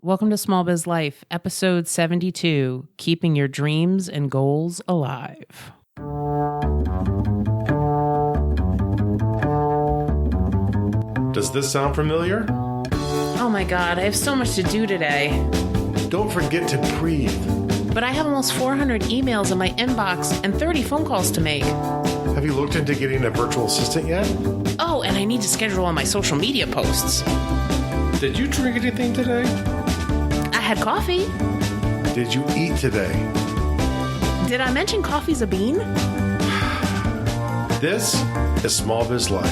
Welcome to Small Biz Life, episode 72, Keeping Your Dreams and Goals Alive. Does this sound familiar? Oh my God, I have so much to do today. Don't forget to breathe. But I have almost 400 emails in my inbox and 30 phone calls to make. Have you looked into getting a virtual assistant yet? Oh, and I need to schedule all my social media posts. Did you drink anything today? I had coffee. Did you eat today? Did I mention coffee's a bean? This is Small Biz Life.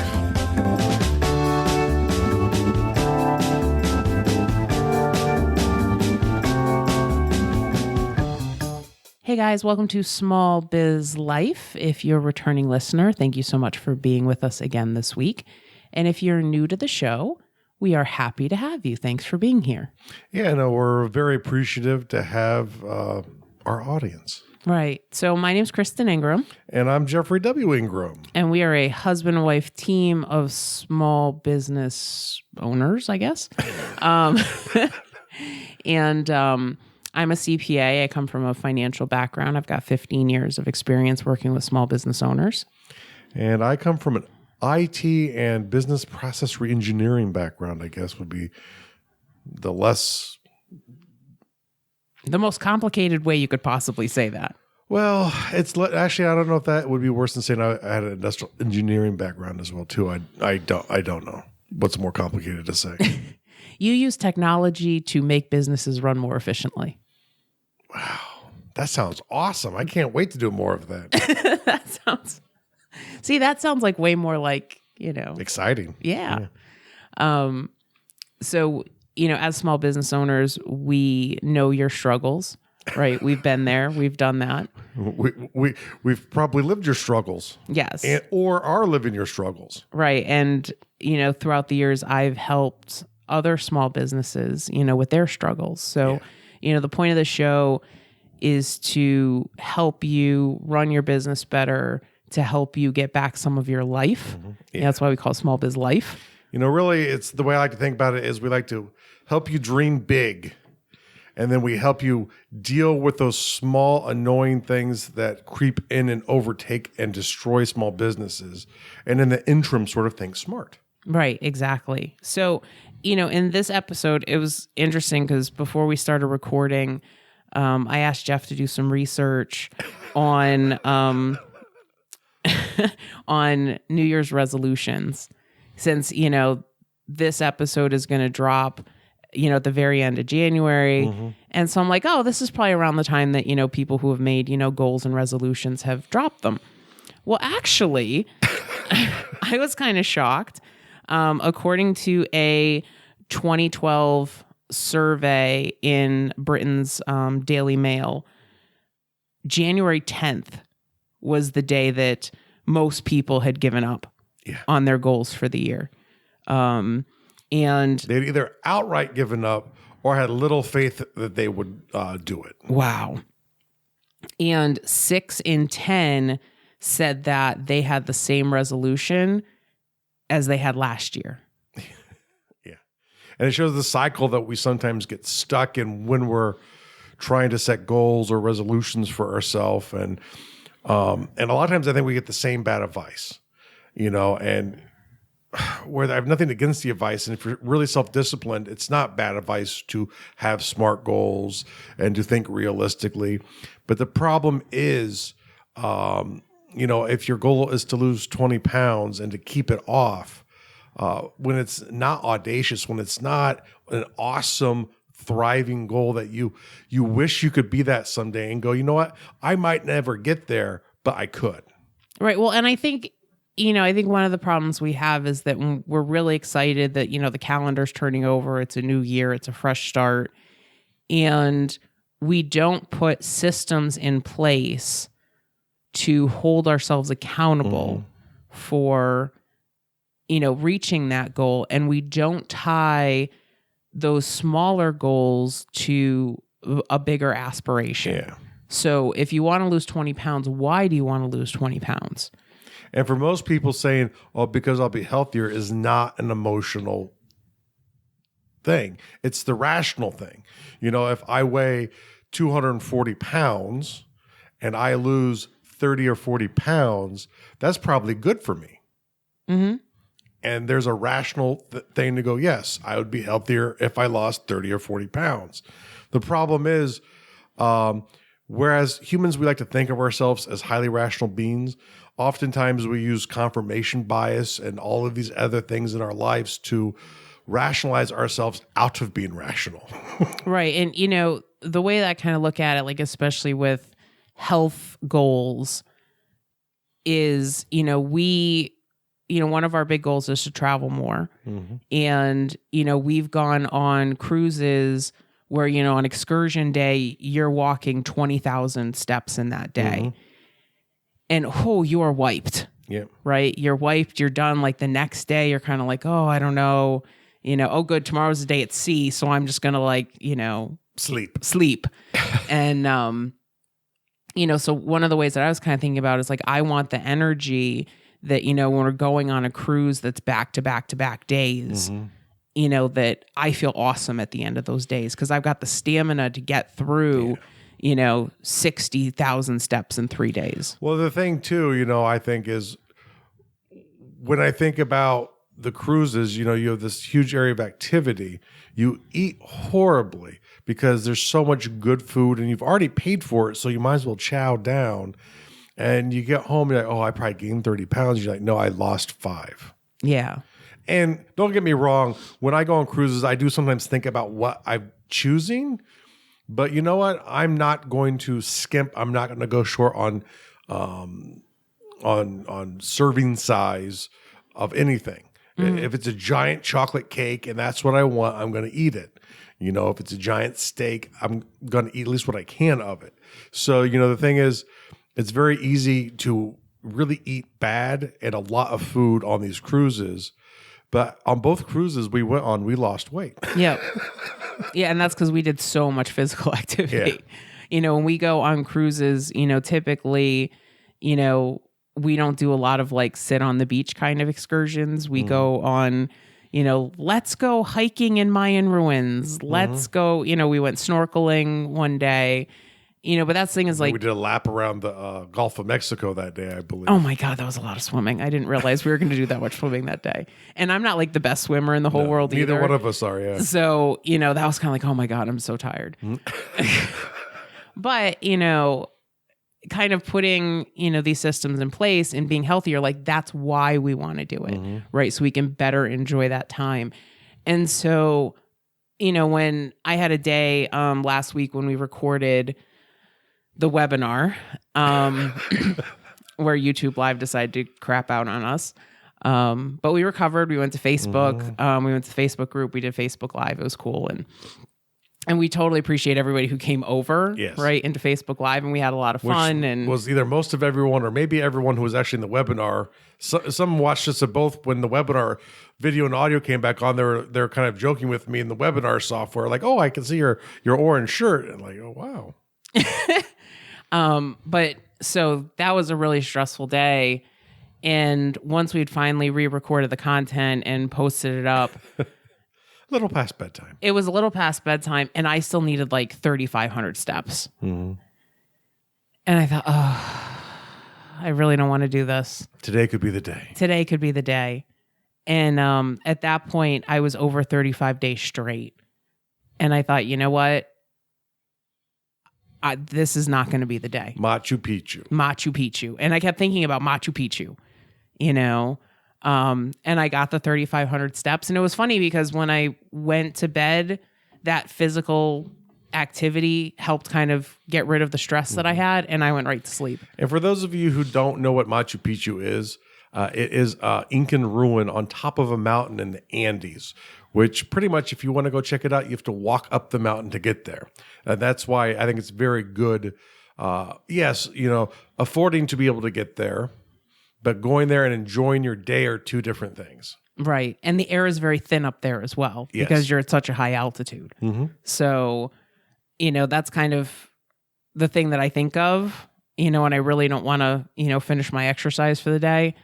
Hey guys, welcome to Small Biz Life. If you're a returning listener, thank you so much for being with us again this week. And if you're new to the show, we are happy to have you. Thanks for being here. Yeah, no, we're very appreciative to have our audience. Right. So my name's Kristen Ingram. And I'm Jeffrey W. Ingram. And we are a husband and wife team of small business owners, I guess. I'm a CPA. I come from a financial background. I've got 15 years of experience working with small business owners. And I come from an IT and business process reengineering background, I guess would be the most complicated way you could possibly say that. Well, it's actually, I don't know if that would be worse than saying I had an industrial engineering background as well, too. I don't know what's more complicated to say. You use technology to make businesses run more efficiently. Wow. That sounds awesome. I can't wait to do more of that. that sounds like way more like, exciting. Yeah. So, as small business owners, we know your struggles, right? We've been there. We've done that. We've probably lived your struggles. Yes. Or are living your struggles. Right. And, throughout the years, I've helped other small businesses, with their struggles. So, the point of the show is to help you run your business better, to help you get back some of your life. Mm-hmm. Yeah. That's why we call Small Biz Life. Really, it's the way I like to think about it is we like to help you dream big. And then we help you deal with those small, annoying things that creep in and overtake and destroy small businesses. And in the interim, sort of think smart. Right, exactly. So, in this episode, it was interesting because before we started recording, I asked Jeff to do some research on on New Year's resolutions, since this episode is going to drop at the very end of January. Mm-hmm. And so I'm like, oh, this is probably around the time that people who have made goals and resolutions have dropped them. Well, actually, I was kind of shocked. According to a 2012 survey in Britain's Daily Mail, January 10th was the day that most people had given up on their goals for the year. And they'd either outright given up or had little faith that they would do it. Wow. And 6 in 10 said that they had the same resolution as they had last year. Yeah. And it shows the cycle that we sometimes get stuck in when we're trying to set goals or resolutions for ourselves. And a lot of times I think we get the same bad advice, and where I have nothing against the advice. And if you're really self-disciplined, it's not bad advice to have smart goals and to think realistically. But the problem is, if your goal is to lose 20 pounds and to keep it off, when it's not audacious, when it's not an awesome, thriving goal that you wish you could be that someday and go, you know what, I might never get there, but I could. Right. Well, and I think one of the problems we have is that when we're really excited that, the calendar's turning over, it's a new year, it's a fresh start, and we don't put systems in place to hold ourselves accountable for, reaching that goal. And we don't tie those smaller goals to a bigger aspiration. Yeah. So if you want to lose 20 pounds, why do you want to lose 20 pounds? And for most people saying, oh, because I'll be healthier is not an emotional thing. It's the rational thing. You know, if I weigh 240 pounds and I lose 30 or 40 pounds, that's probably good for me. Mm-hmm. And there's a rational thing to go, yes, I would be healthier if I lost 30 or 40 pounds. The problem is, whereas humans, we like to think of ourselves as highly rational beings, oftentimes we use confirmation bias and all of these other things in our lives to rationalize ourselves out of being rational. Right. And, you know, the way that I kind of look at it, like, especially with health goals is, you know, one of our big goals is to travel more. Mm-hmm. And, you know, we've gone on cruises where, you know, on excursion day, you're walking 20,000 steps in that day. Mm-hmm. And, you are wiped. Yeah. Right. You're wiped. You're done. Like the next day, you're kind of like, I don't know. You know, good. Tomorrow's the day at sea. So I'm just going to, like, you know, sleep. And, you know, so one of the ways that I was kind of thinking about is like, I want the energy that, you know, when we're going on a cruise that's back to back to back days, mm-hmm. you know, that I feel awesome at the end of those days because I've got the stamina to get through, you know, 60,000 steps in 3 days. Well, the thing too, you know, I think is when I think about the cruises, you know, you have this huge area of activity. You eat horribly because there's so much good food and you've already paid for it. So you might as well chow down. And you get home, you're like, I probably gained 30 pounds. You're like, no, I lost 5. Yeah. And don't get me wrong. When I go on cruises, I do sometimes think about what I'm choosing. But you know what? I'm not going to skimp. I'm not going to go short on serving size of anything. Mm-hmm. If it's a giant chocolate cake and that's what I want, I'm going to eat it. You know, if it's a giant steak, I'm going to eat at least what I can of it. So, you know, the thing is, it's very easy to really eat bad and a lot of food on these cruises. But on both cruises we went on, we lost weight. Yeah. Yeah, and that's because we did so much physical activity. Yeah. You know, when we go on cruises, you know, typically, you know, we don't do a lot of like sit on the beach kind of excursions. We go on, you know, let's go hiking in Mayan ruins. Let's go, you know, we went snorkeling one day. You know, but that's the thing is like... We did a lap around the Gulf of Mexico that day, I believe. Oh my God, that was a lot of swimming. I didn't realize we were going to do that much swimming that day. And I'm not like the best swimmer in the whole world either. Neither one of us are, yeah. So, you know, that was kind of like, oh my God, I'm so tired. But, you know, kind of putting, you know, these systems in place and being healthier, like that's why we want to do it, right? So we can better enjoy that time. And so, you know, when I had a day last week when we recorded the webinar where YouTube Live decided to crap out on us. But we recovered. We went to Facebook. We went to the Facebook group. We did Facebook Live. It was cool. And we totally appreciate everybody who came over, right, into Facebook Live. And we had a lot of fun. And was either most of everyone or maybe everyone who was actually in the webinar. Some watched us at both when the webinar video and audio came back on. They're kind of joking with me in the webinar software. Like, I can see your orange shirt. And like, oh, wow. But so that was a really stressful day. And once we'd finally re-recorded the content and posted it up, a little past bedtime. It was a little past bedtime and I still needed like 3,500 steps. Mm-hmm. And I thought, I really don't want to do this. Today could be the day. And, at that point I was over 35 days straight. And I thought, you know what? This is not going to be the day. Machu Picchu. And I kept thinking about Machu Picchu, you know, and I got the 3,500 steps. And it was funny because when I went to bed, that physical activity helped kind of get rid of the stress that I had. And I went right to sleep. And for those of you who don't know what Machu Picchu is, it is an Incan ruin on top of a mountain in the Andes, which pretty much, if you want to go check it out, you have to walk up the mountain to get there. And that's why I think it's very good. Yes, you know, affording to be able to get there, but going there and enjoying your day are two different things. Right. And the air is very thin up there as well because you're at such a high altitude. Mm-hmm. So, you know, that's kind of the thing that I think of, you know, and I really don't want to, you know, finish my exercise for the day.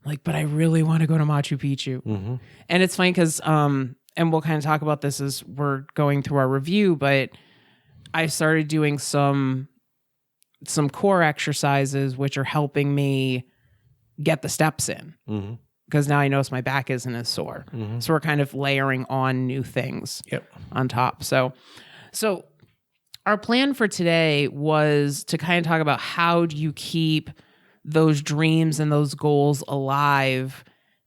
Like, but I really want to go to Machu Picchu. Mm-hmm. And it's funny because and we'll kind of talk about this as we're going through our review, but I started doing some core exercises, which are helping me get the steps in. Because now I notice my back isn't as sore. So we're kind of layering on new things on top. So our plan for today was to kind of talk about how do you keep those dreams and those goals alive,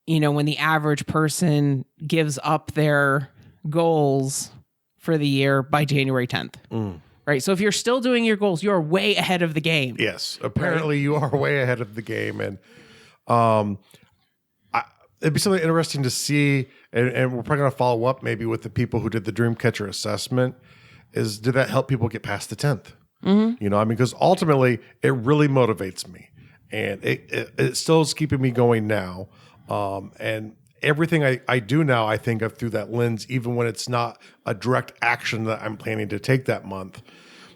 when the average person gives up their goals for the year by January 10th. Right. So if you're still doing your goals, you're way ahead of the game. Yes. Apparently you are way ahead of the game. And it'd be something interesting to see, and we're probably going to follow up maybe with the people who did the Dreamcatcher assessment, is did that help people get past the 10th? Because ultimately it really motivates me, and it still is keeping me going now. And everything I do now, I think of through that lens, even when it's not a direct action that I'm planning to take that month.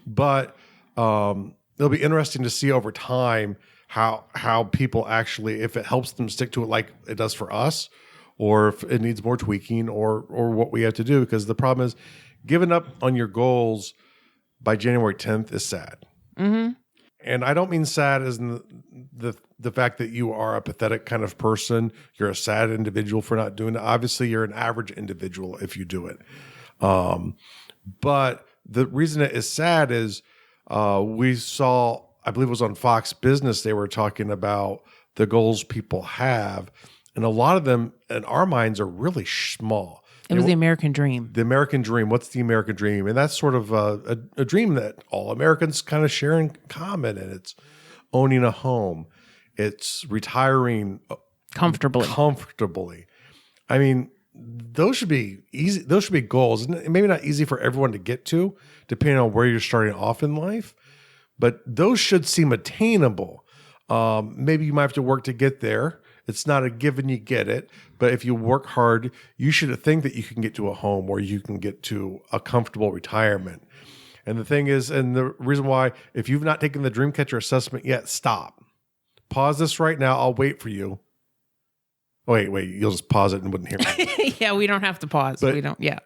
But it'll be interesting to see over time how people actually, if it helps them stick to it like it does for us, or if it needs more tweaking, or what we have to do. Because the problem is, giving up on your goals by January 10th is sad. And I don't mean sad as in the fact that you are a pathetic kind of person. You're a sad individual for not doing it. Obviously, you're an average individual if you do it. But the reason it is sad is we saw, I believe it was on Fox Business, they were talking about the goals people have. And a lot of them, in our minds, are really small. It was the American dream. The American dream. What's the American dream? And that's sort of a dream that all Americans kind of share in common. And it's owning a home. It's retiring comfortably. I mean, those should be easy. Those should be goals. Maybe not easy for everyone to get to, depending on where you're starting off in life. But those should seem attainable. Maybe you might have to work to get there. It's not a given you get it, but if you work hard, you should think that you can get to a home or you can get to a comfortable retirement. And the thing is, and the reason why, if you've not taken the Dreamcatcher assessment yet, stop. Pause this right now. I'll wait for you. Oh, wait, you'll just pause it and wouldn't hear me. Yeah, we don't have to pause. But, we don't, yeah.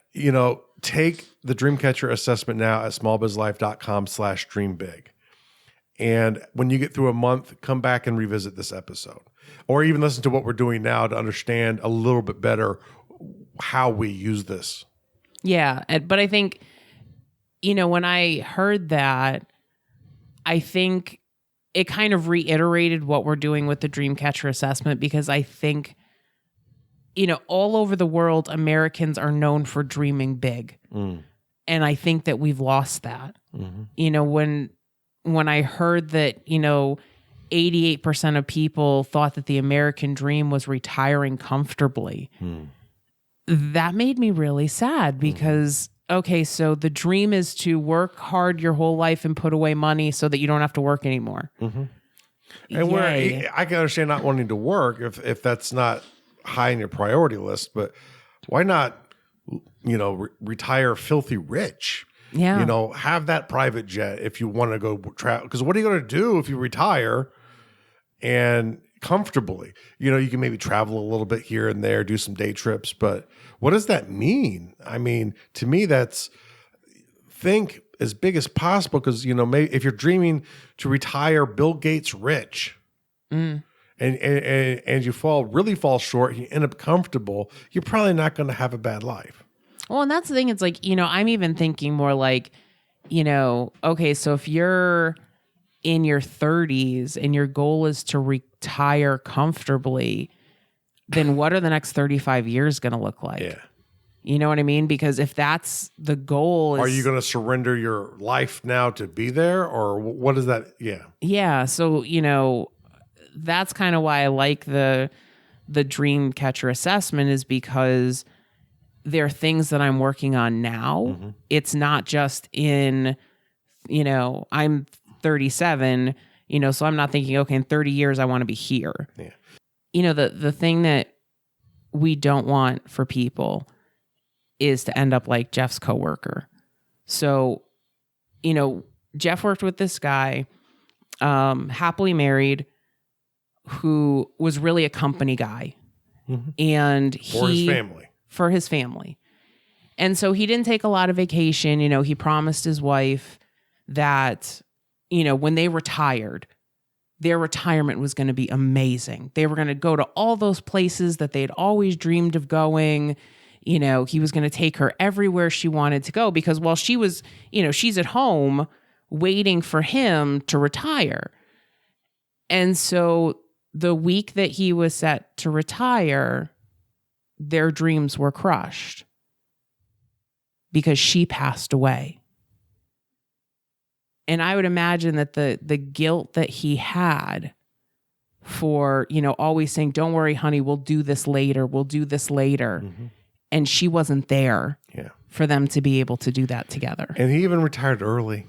Take the Dreamcatcher assessment now at smallbizlife.com/dreambig. And when you get through a month, come back and revisit this episode. Or even listen to what we're doing now to understand a little bit better how we use this. Yeah. But I think, when I heard that, I think it kind of reiterated what we're doing with the Dreamcatcher assessment, because I think, all over the world, Americans are known for dreaming big. And I think that we've lost that. When I heard that, 88% of people thought that the American dream was retiring comfortably, that made me really sad, because, okay, so the dream is to work hard your whole life and put away money so that you don't have to work anymore. And I can understand not wanting to work if that's not high in your priority list, but why not, retire filthy rich? Yeah. Have that private jet if you want to go travel. Because what are you going to do if you retire and comfortably? You can maybe travel a little bit here and there, do some day trips. But what does that mean? I mean, to me, that's think as big as possible. Because, maybe if you're dreaming to retire Bill Gates rich and you really fall short, you end up comfortable, you're probably not going to have a bad life. Well, and that's the thing. It's like, I'm even thinking more like, okay, so if you're in your 30s and your goal is to retire comfortably, then what are the next 35 years going to look like? Yeah. You know what I mean? Because if that's the goal, are you going to surrender your life now to be there, or what is that? Yeah. Yeah. So, that's kind of why I like the Dreamcatcher assessment, is because there are things that I'm working on now. It's not just in, I'm 37, so I'm not thinking, okay, in 30 years, I want to be here. Yeah. The thing that we don't want for people is to end up like Jeff's coworker. So, Jeff worked with this guy, happily married, who was really a company guy. And for his family. For his family. And so he didn't take a lot of vacation. You know, he promised his wife that, you know, when they retired, their retirement was going to be amazing. They were going to go to all those places that they'd always dreamed of going. You know, he was going to take her everywhere she wanted to go because while she was, you know, she's at home waiting for him to retire. And so the week that he was set to retire, their dreams were crushed because she passed away. And I would imagine that the guilt that he had for, you know, always saying, don't worry, honey, we'll do this later. We'll do this later. Mm-hmm. And she wasn't there for them to be able to do that together. And he even retired early.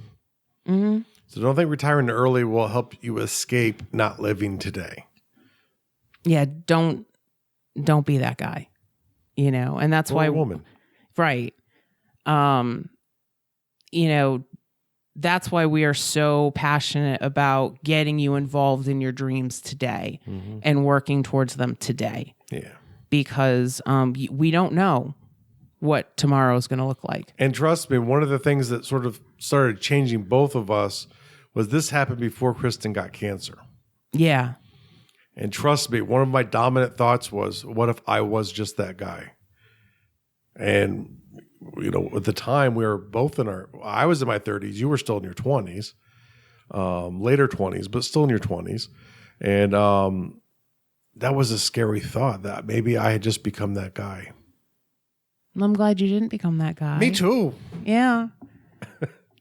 Mm-hmm. So don't think retiring early will help you escape not living today. Yeah, don't be that guy. You know, and that's why a woman. Right. You know, that's why we are so passionate about getting you involved in your dreams today and working towards them today. Yeah. Because we don't know what tomorrow is going to look like. And trust me, one of the things that sort of started changing both of us was this happened before Kristen got cancer. Yeah. And trust me, one of my dominant thoughts was, what if I was just that guy? And, you know, at the time we were both I was in my 30s, you were still in your 20s, later 20s, but still in your 20s. And that was a scary thought that maybe I had just become that guy. I'm glad you didn't become that guy. Me too. Yeah.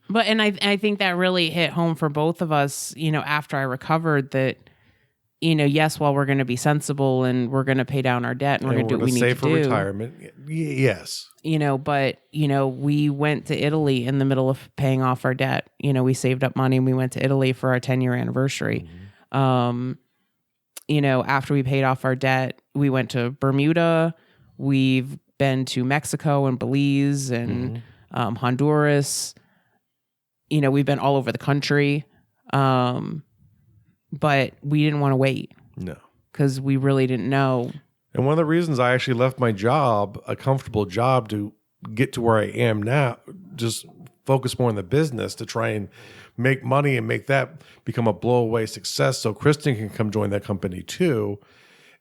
But, and I think that really hit home for both of us, you know, after I recovered that, you know, yes, while we're going to be sensible and we're going to pay down our debt and we're going to do what we need to do. Save for retirement. Yes. You know, but, you know, we went to Italy in the middle of paying off our debt. You know, we saved up money and we went to Italy for our 10-year anniversary. Mm-hmm. You know, after we paid off our debt, we went to Bermuda. We've been to Mexico and Belize and Honduras. You know, we've been all over the country. But we didn't want to wait. No. Because we really didn't know. And one of the reasons I actually left my job, a comfortable job, to get to where I am now, just focus more on the business to try and make money and make that become a blow-away success so Kristen can come join that company too,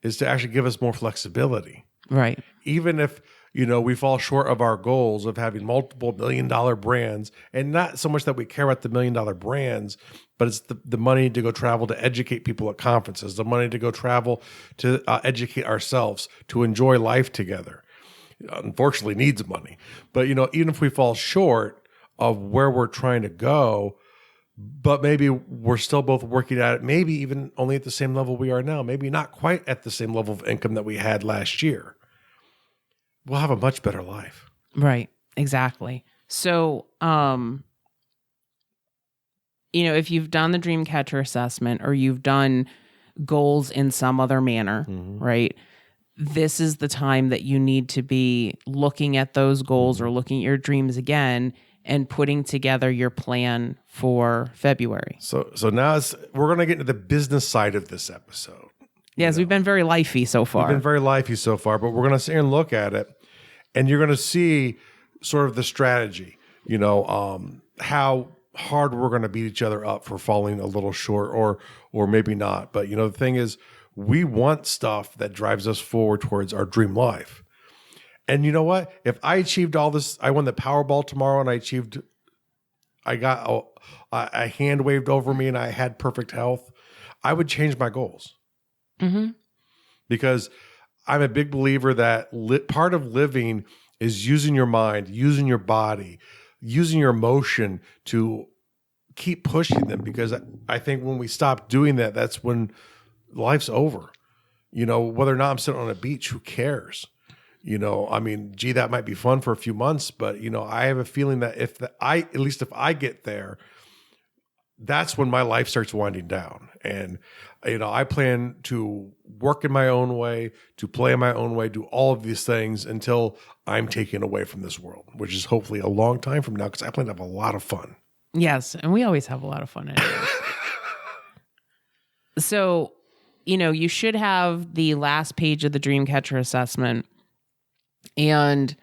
is to actually give us more flexibility. Right. Even if, you know, we fall short of our goals of having multiple $1 million brands, and not so much that we care about the $1 million brands, but it's the money to go travel to educate people at conferences, the money to go travel to educate ourselves, to enjoy life together. Unfortunately, needs money. But, you know, even if we fall short of where we're trying to go, but maybe we're still both working at it, maybe even only at the same level we are now, maybe not quite at the same level of income that we had last year, we'll have a much better life. Right. Exactly. So, you know, if you've done the Dreamcatcher assessment or you've done goals in some other manner, right? This is the time that you need to be looking at those goals or looking at your dreams again and putting together your plan for February. So now we're going to get into the business side of this episode. Yes, we've been very lifey so far. We've been very lifey so far, but we're going to sit here and look at it, and you're going to see sort of the strategy, you know, how hard we're going to beat each other up for falling a little short or maybe not. But, you know, the thing is, we want stuff that drives us forward towards our dream life. And you know what? If I achieved all this, I won the Powerball tomorrow and I got a hand waved over me and I had perfect health, I would change my goals. Mm-hmm. Because I'm a big believer that part of living is using your mind, using your body, using your emotion to keep pushing them. Because I think when we stop doing that, that's when life's over. You know, whether or not I'm sitting on a beach, who cares? You know, I mean, gee, that might be fun for a few months, but, you know, I have a feeling that if I get there, that's when my life starts winding down. And, you know, I plan to work in my own way, to play in my own way, do all of these things until I'm taken away from this world, which is hopefully a long time from now, because I plan to have a lot of fun. Yes, and we always have a lot of fun anyways. So, you know, you should have the last page of the Dreamcatcher assessment. And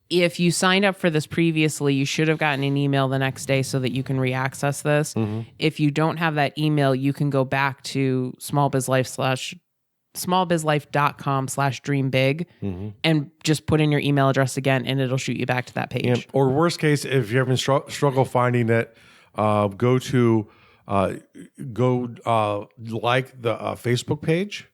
if you signed up for this previously, you should have gotten an email the next day so that you can reaccess this. If you don't have that email, you can go back to smallbizlife.com/dreambig and just put in your email address again, and it'll shoot you back to that page. Yeah. Or worst case, if you're having struggle finding it, go to like the Facebook page,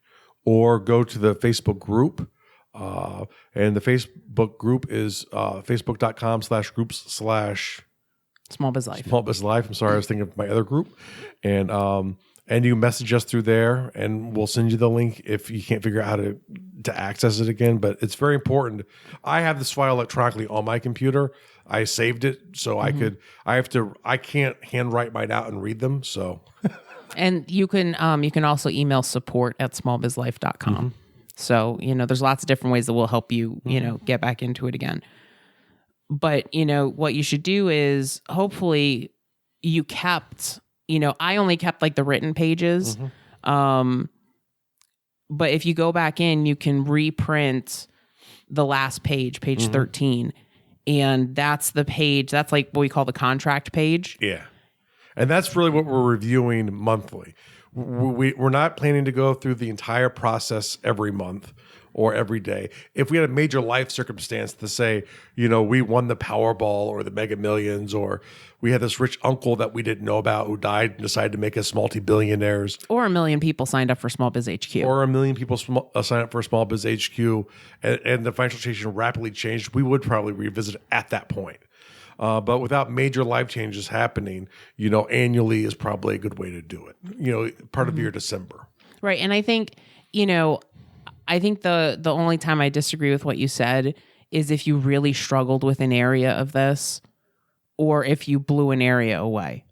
or go to the Facebook group. And the Facebook group is facebook.com/groups/smallbizlife. Smallbizlife. I'm sorry, I was thinking of my other group. And you message us through there, and we'll send you the link if you can't figure out how to access it again. But it's very important. I have this file electronically on my computer. I saved it so I can't handwrite mine out and read them. So, and you can also email support@smallbizlife.com. So, there's lots of different ways that will help you, get back into it again. But, what you should do is hopefully you kept, I only kept like the written pages. But if you go back in, you can reprint the last page 13. And that's the page, that's like what we call the contract page. Yeah. And that's really what we're reviewing monthly. We're not planning to go through the entire process every month or every day. If we had a major life circumstance to say, we won the Powerball or the Mega Millions, or we had this rich uncle that we didn't know about who died and decided to make us multi-billionaires. Or 1 million people signed up for Small Biz HQ. Or 1 million people signed up for Small Biz HQ, and the financial situation rapidly changed, we would probably revisit it at that point. But without major life changes happening, annually is probably a good way to do it. Part of your December. Right. And I think, the only time I disagree with what you said is if you really struggled with an area of this, or if you blew an area away.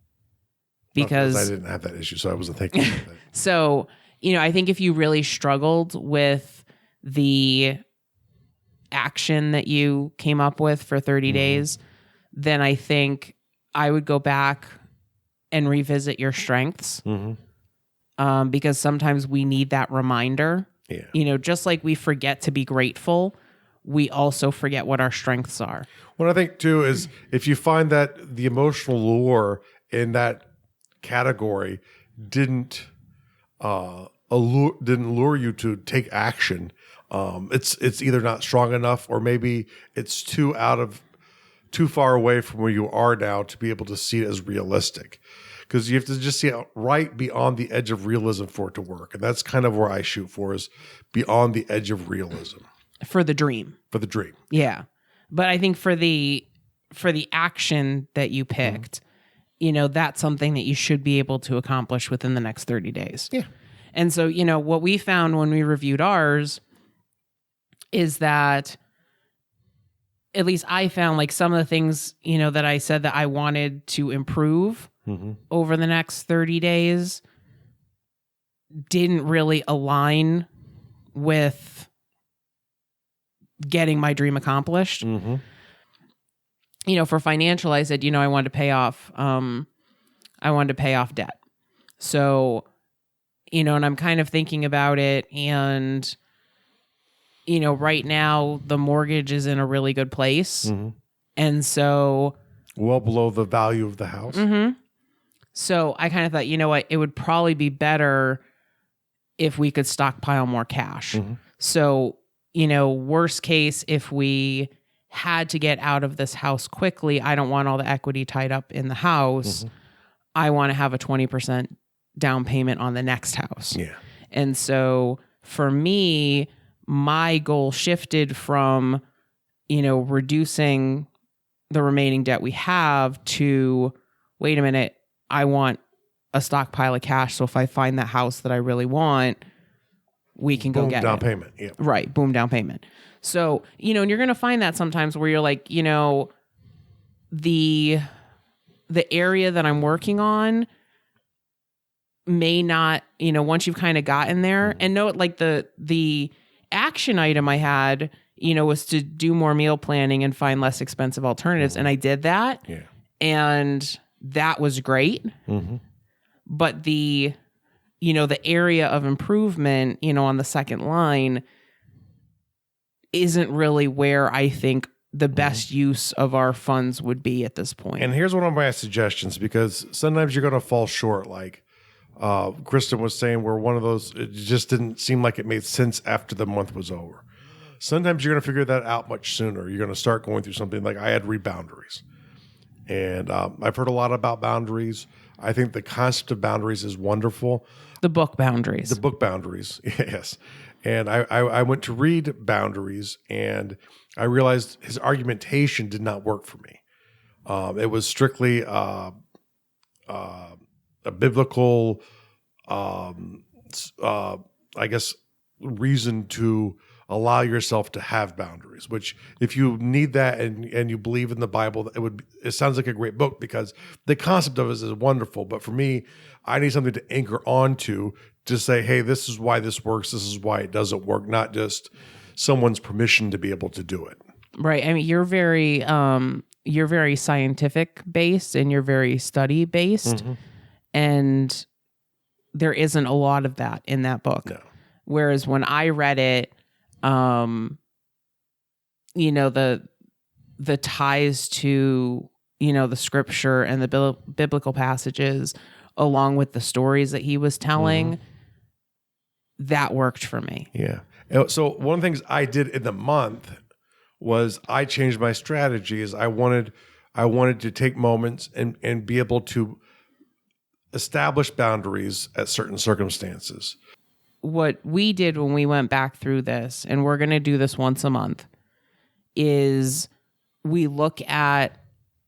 Because I didn't have that issue, so I wasn't thinking about that. So, I think if you really struggled with the action that you came up with for 30 days, then I think I would go back and revisit your strengths, because sometimes we need that reminder. Yeah. Just like we forget to be grateful, we also forget what our strengths are. What I think too is if you find that the emotional lure in that category didn't lure you to take action, it's either not strong enough, or maybe it's too far away from where you are now to be able to see it as realistic. Because you have to just see it right beyond the edge of realism for it to work. And that's kind of where I shoot for, is beyond the edge of realism. For the dream. For the dream. Yeah. But I think for the action that you picked, that's something that you should be able to accomplish within the next 30 days. Yeah. And so, what we found when we reviewed ours is that, at least I found, like, some of the things, that I said that I wanted to improve over the next 30 days didn't really align with getting my dream accomplished. For financial, I said, I wanted to pay off debt. So, and I'm kind of thinking about it, and right now the mortgage is in a really good place. And so, well below the value of the house. So I kind of thought, what, it would probably be better if we could stockpile more cash. So, worst case, if we had to get out of this house quickly, I don't want all the equity tied up in the house. I want to have a 20% down payment on the next house. Yeah. And so for me, my goal shifted from, reducing the remaining debt we have to, wait a minute, I want a stockpile of cash. So if I find that house that I really want, we can go get down it. Payment. Yeah. Right. Boom, down payment. So, and you're going to find that sometimes where you're like, the area that I'm working on may not, once you've kind of gotten there, and know, like, the action item I had, was to do more meal planning and find less expensive alternatives. And I did that. Yeah. And that was great. But the area of improvement, on the second line isn't really where I think the best use of our funds would be at this point. And here's one of my suggestions, because sometimes you're going to fall short. Like Kristen was saying, we're one of those, it just didn't seem like it made sense after the month was over. Sometimes you're going to figure that out much sooner. You're going to start going through something like I had to read boundaries. And I've heard a lot about boundaries. I think the concept of boundaries is wonderful. The book Boundaries. The book Boundaries, yes. And I went to read Boundaries, and I realized his argumentation did not work for me. It was strictly a biblical, I guess, reason to allow yourself to have boundaries, which if you need that and you believe in the Bible, it sounds like a great book, because the concept of it is wonderful. But for me, I need something to anchor onto to say, hey, this is why this works. This is why it doesn't work. Not just someone's permission to be able to do it. Right. I mean, you're very scientific based and you're very study based. And there isn't a lot of that in that book. No. Whereas when I read it, the ties to, the scripture and the biblical passages, along with the stories that he was telling, that worked for me. Yeah. So one of the things I did in the month was I changed my strategy. Is I wanted to take moments and be able to establish boundaries at certain circumstances. What we did when we went back through this, and we're going to do this once a month, is we look at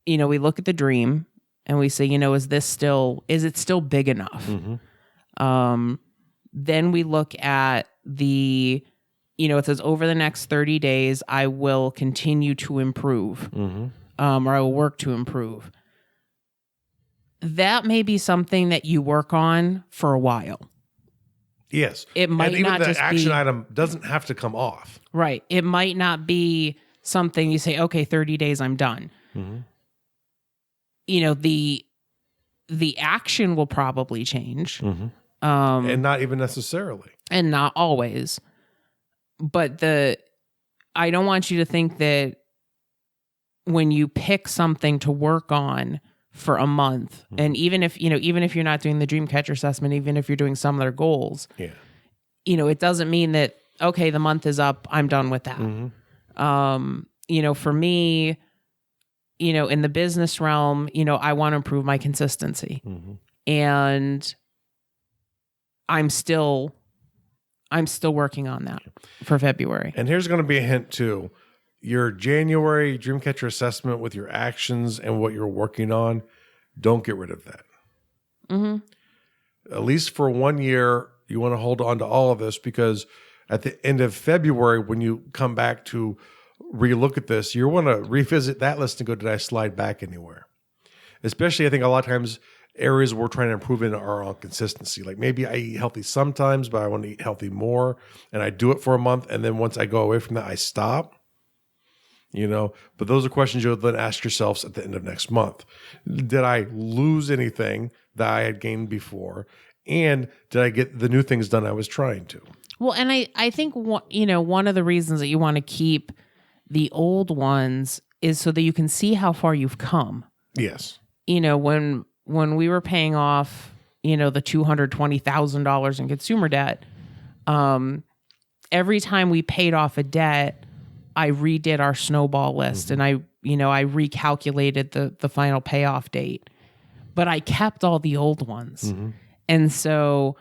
the dream and we say, is it still big enough? Then we look at it says over the next 30 days, I will continue to improve, or I will work to improve. That may be something that you work on for a while. Yes. It might and not even just the action be, item doesn't have to come off. Right. It might not be something you say, okay, 30 days, I'm done. The action will probably change. And not even necessarily. And not always. But I don't want you to think that when you pick something to work on for a month, and even if you're not doing the Dreamcatcher assessment, even if you're doing some of their goals, it doesn't mean that, okay, the month is up, I'm done with that. For me, in the business realm, I want to improve my consistency. And I'm still working on that for February. And here's going to be a hint too. Your January Dreamcatcher assessment with your actions and what you're working on, don't get rid of that. At least for 1 year, you want to hold on to all of this, because at the end of February, when you come back to relook at this, you want to revisit that list and go, did I slide back anywhere? Especially, I think a lot of times areas we're trying to improve in are on consistency. Like maybe I eat healthy sometimes, but I want to eat healthy more, and I do it for a month, and then once I go away from that, I stop. But those are questions you'll then ask yourselves at the end of next month. Did I lose anything that I had gained before? And did I get the new things done I was trying to? Well, and I think, one of the reasons that you want to keep the old ones is so that you can see how far you've come. Yes. When we were paying off, the $220,000 in consumer debt, every time we paid off a debt, I redid our snowball list, and I recalculated the final payoff date, but I kept all the old ones. And so,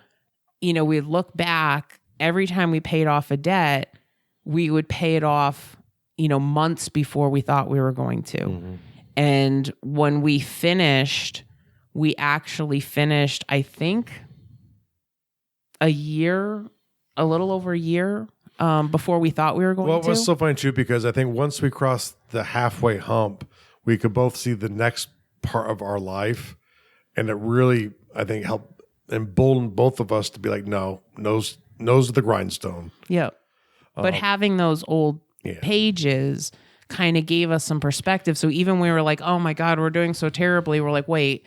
we look back every time we paid off a debt, we would pay it off, months before we thought we were going to. And when we finished, we actually finished, I think, a little over a year before we thought we were going to. Well, it was so funny too, because I think once we crossed the halfway hump, we could both see the next part of our life. And it really, I think, helped embolden both of us to be like, no, nose to the grindstone. Yep. But having those old pages kind of gave us some perspective. So even when we were like, oh my God, we're doing so terribly, we're like, wait,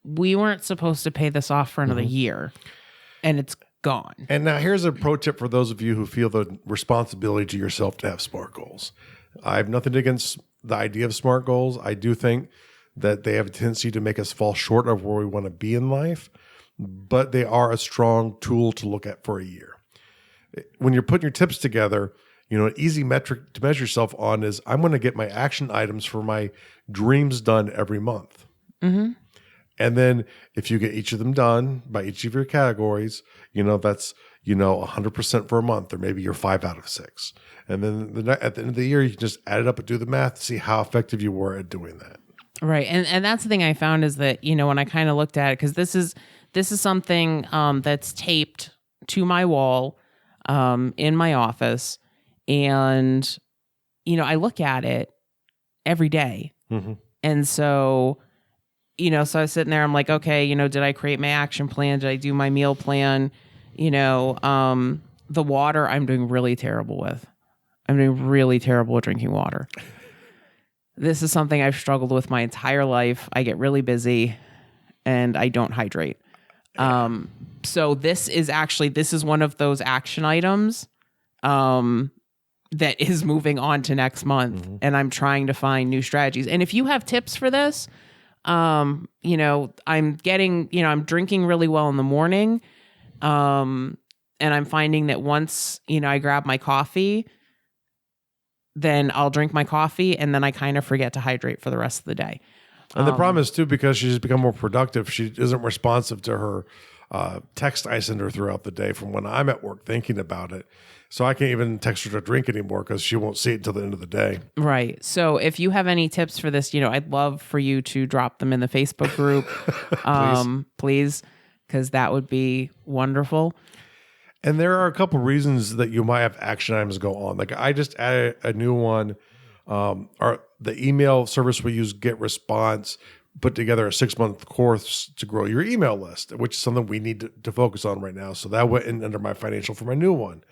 we weren't supposed to pay this off for another year. And it's gone. And now here's a pro tip for those of you who feel the responsibility to yourself to have SMART goals. I have nothing against the idea of SMART goals. I do think that they have a tendency to make us fall short of where we want to be in life, but they are a strong tool to look at for a year. When you're putting your tips together, an easy metric to measure yourself on is I'm going to get my action items for my dreams done every month. Mm-hmm. And then if you get each of them done by each of your categories, that's, 100% for a month, or maybe you're 5 out of 6. And then at the end of the year, you can just add it up and do the math to see how effective you were at doing that. Right. And that's the thing I found is that, when I kind of looked at it, because this is something that's taped to my wall in my office. And, I look at it every day. Mm-hmm. And so, so I was sitting there, I'm like, okay, did I create my action plan? Did I do my meal plan? The water I'm doing really terrible with. I'm doing really terrible at drinking water. This is something I've struggled with my entire life. I get really busy and I don't hydrate. So this is one of those action items that is moving on to next month. Mm-hmm. And I'm trying to find new strategies. And if you have tips for this, I'm drinking really well in the morning. And I'm finding that once, I grab my coffee, then I'll drink my coffee and then I kind of forget to hydrate for the rest of the day. And the problem is too, because she's become more productive, she isn't responsive to her text I send her throughout the day from when I'm at work thinking about it. So I can't even text her to drink anymore because she won't see it until the end of the day. Right. So if you have any tips for this, I'd love for you to drop them in the Facebook group. Please, because that would be wonderful. And there are a couple reasons that you might have action items go on. Like I just added a new one. Or the email service we use, Get Response, put together a 6-month course to grow your email list, which is something we need to focus on right now. So that went in under my financial for my new one.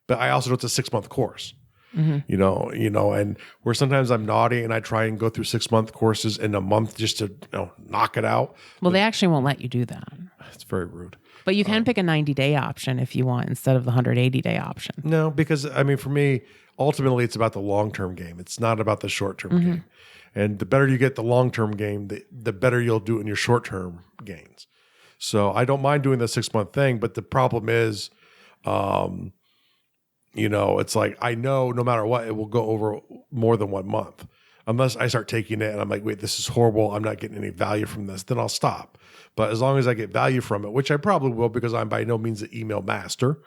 But I also know it's a 6-month course. Mm-hmm. And where sometimes I'm naughty and I try and go through 6-month courses in a month just to knock it out. Well, they actually won't let you do that. It's very rude. But you can pick a 90-day option if you want instead of the 180-day option. No, because for me, ultimately it's about the long-term game. It's not about the short-term mm-hmm. game. And the better you get the long-term game, the better you'll do in your short-term gains. So I don't mind doing the 6-month thing, but the problem is, it's like I know no matter what, it will go over more than 1 month. Unless I start taking it and I'm like, wait, this is horrible. I'm not getting any value from this. Then I'll stop. But as long as I get value from it, which I probably will because I'm by no means an email master,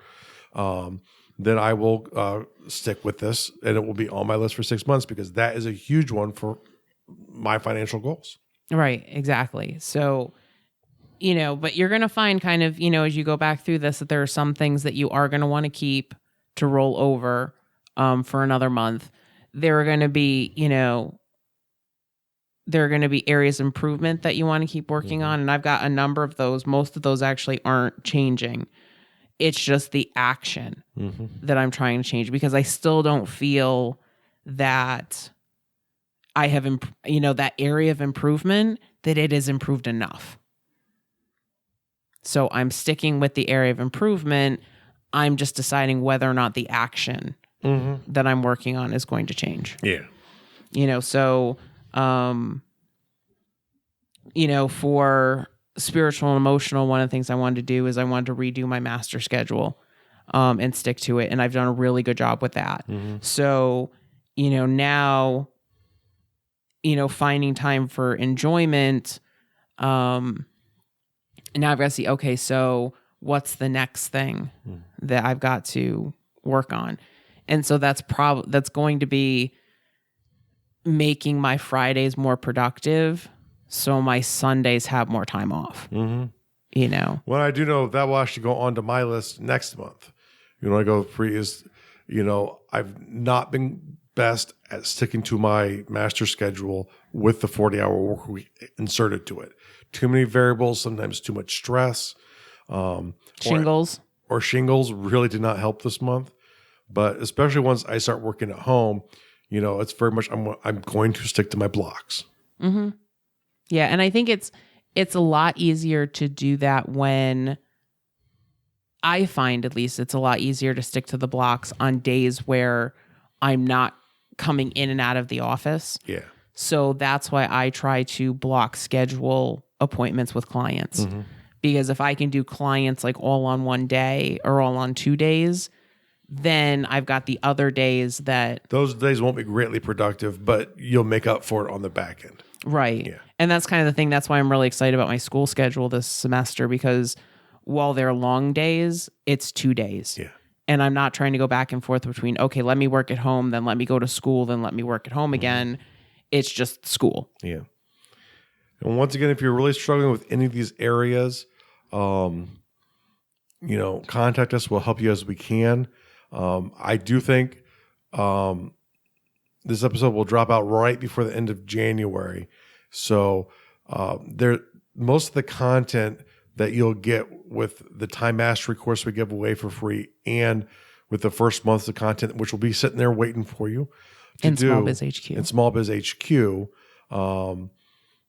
then I will stick with this and it will be on my list for 6 months because that is a huge one for my financial goals. Right, exactly. So, but you're going to find kind of, as you go back through this, that there are some things that you are going to want to keep to roll over for another month. There are going to be, there are going to be areas of improvement that you want to keep working mm-hmm. on. And I've got a number of those. Most of those actually aren't changing. It's just the action mm-hmm. that I'm trying to change because I still don't feel that I have, that area of improvement, that it is improved enough. So I'm sticking with the area of improvement. I'm just deciding whether or not the action mm-hmm. that I'm working on is going to change. Yeah. So, for spiritual and emotional, one of the things I wanted to do is I wanted to redo my master schedule and stick to it. And I've done a really good job with that. Mm-hmm. So, now, finding time for enjoyment, and now I've got to see, okay, so what's the next thing that I've got to work on? And so that's going to be making my Fridays more productive so my Sundays have more time off. Mm-hmm. Well, I do know that will actually go onto my list next month. I go free is, I've not been best at sticking to my master schedule with the 40-hour work week inserted to it. Too many variables, sometimes too much stress. Shingles. Or shingles really did not help this month. But especially once I start working at home, it's very much I'm going to stick to my blocks. Mm-hmm. Yeah, and I think it's a lot easier to do that when I find, at least, it's a lot easier to stick to the blocks on days where I'm not coming in and out of the office. Yeah. So that's why I try to block schedule appointments with clients. Because if I can do clients like all on one day or all on 2 days, then I've got the other days that... Those days won't be greatly productive, but you'll make up for it on the back end. Right. Yeah. And that's kind of the thing. That's why I'm really excited about my school schedule this semester, because while they're long days, it's 2 days. Yeah. And I'm not trying to go back and forth between, okay, let me work at home, then let me go to school, then let me work at home again. It's just school. Yeah. And once again, if you're really struggling with any of these areas, contact us. We'll help you as we can. I do think this episode will drop out right before the end of January. So most of the content that you'll get with the Time Mastery course we give away for free and with the first months of content, which will be sitting there waiting for you in Small Biz HQ. In Small Biz HQ.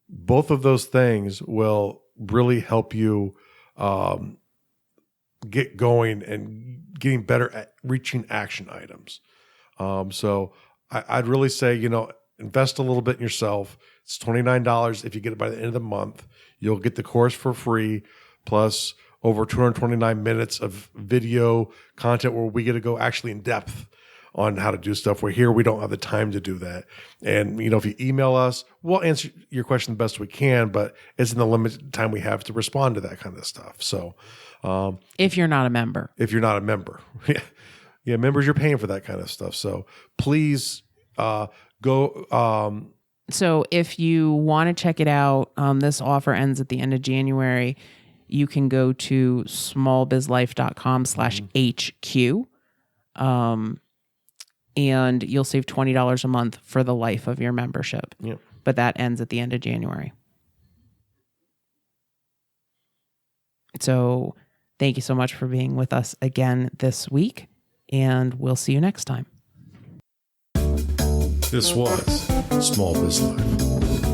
Both of those things will really help you get going and getting better at reaching action items. So I'd really say, invest a little bit in yourself. It's $29. If you get it by the end of the month, you'll get the course for free, plus over 229 minutes of video content where we get to go actually in depth on how to do stuff. Where here we don't have the time to do that. And, if you email us, we'll answer your question the best we can, but it's in the limited time we have to respond to that kind of stuff. So if you're not a member. Yeah, members, you're paying for that kind of stuff. So please go. So if you want to check it out, this offer ends at the end of January. You can go to smallbizlife.com/HQ. And you'll save $20 a month for the life of your membership. Yep. But that ends at the end of January. So thank you so much for being with us again this week, and we'll see you next time. This was Small Biz Life.